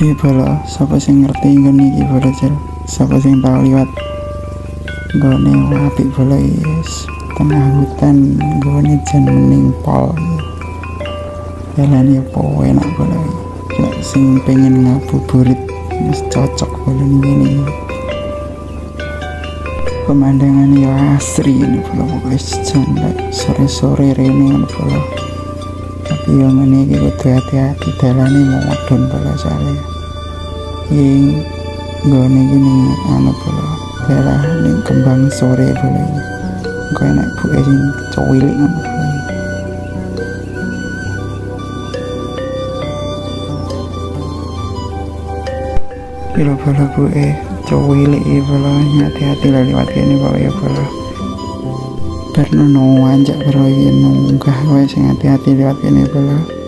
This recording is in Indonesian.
Bola, sapa sing ngerti ngene iki bola Cil? Sapa sing tau liwat gone apik bola is tengah hutan gone jan mening pol. Jalan ya po enak bola iki. Sing pengen ngabuburit wis cocok bola ini. Pemandangan ya asri ini bola pokoknya jan sore-sore rene bola. Tapi yang ini kudu hati-hati dalane mau medun bola soalnya yang gone gini anu bola daerah ning kembang sore bola ini kok enak buke sing cowilik ngono bola kilo bola buke cowilik bola hati-hati lah liwat kene kok ya bola karena no anjak bola ini nunggah wae sing hati-hati liwat kene bola